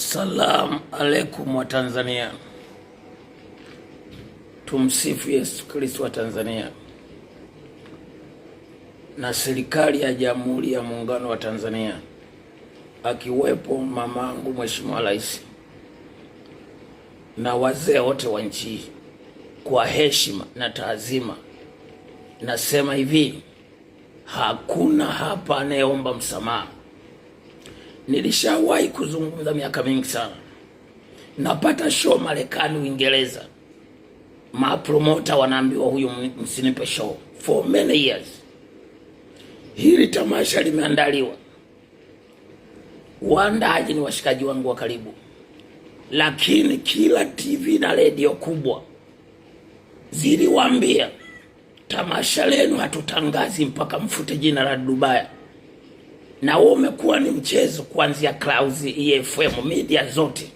Salamu alaikum wa Tanzania. Tumsifu Yesu Kristo wa Tanzania na serikali ya Jamhuri ya Muungano wa Tanzania, akiwepo mamangu Mheshimiwa Rais na wazee wote wa nchi. Kwa heshima na taazima nasema hivi, hakuna hapa anayeomba msamaha. Nilishawahi kuzungumza miaka mingi sana. Napata show Marekani, Uingereza, mapromota wanaambiwa huyu msinipe show for many years. Hili tamasha limeandaliwa, waandaji ni washikaji wangu wa karibu, lakini kila TV na radio kubwa ziliwaambia tamasha lenu hatutangazi mpaka mfute jina la Dubai. Na wao umekuwa ni mchezo kuanzia Clouds, EFM, media zote.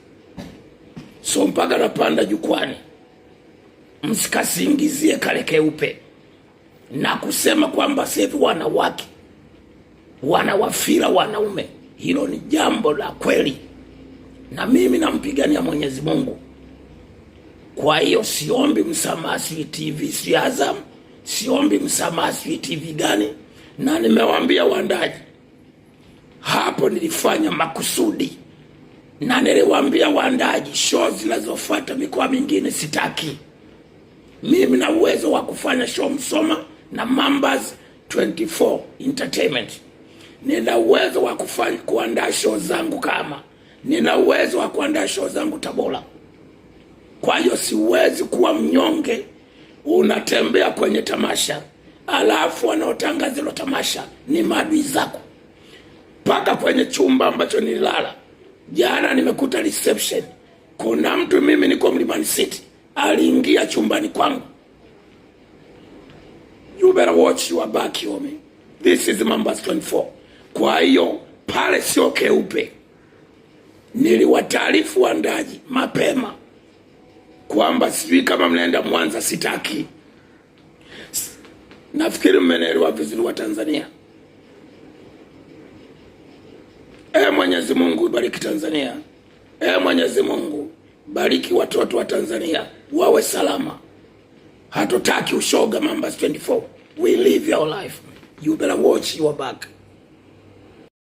So mpaka napanda jukwani, msikasingizie kale keupe na kusema kwamba sasa wanawake wanawafira wanaume. Hilo ni jambo la kweli, na mimi nampigania Mwenyezi Mungu. Kwa hiyo siombi msamaha TV si Azam, siombi msamaha TV gani, na nimewaambia waandaji hapo nilifanya makusudi, na niliwaambia waandaji show zinazofuata mikoa mingine sitaki. Mimi na uwezo wa kufanya show Msoma na Mambas 24 Entertainment. Nina uwezo wa kuandaa show zangu Kama. Nina uwezo wa kuandaa show zangu Tabora. Kwa hiyo siwezi kuwa mnyonge. Unatembea kwenye tamasha, alafu wanaotangaza hilo tamasha ni maadui zako. Paka kwenye chumba ambacho nilala jana, nimekuta reception. Kuna mtu, mimi niko Mlimani City, aliingia chumbani kwangu. You better watch your back, homie. This is Mambas 24. Kwa hiyo pale sio keupe. Niliwataarifu waandaji mapema kwamba sijui kama mnaenda Mwanza, sitaki. Nafikiri mmenielewa vizuri wa Tanzania. Mwenyezi Mungu bariki Tanzania. Mwenyezi Mungu bariki watoto wa Tanzania wawe salama. Hatutaki ushoga Mambas 24. We live your life. You better watch your back.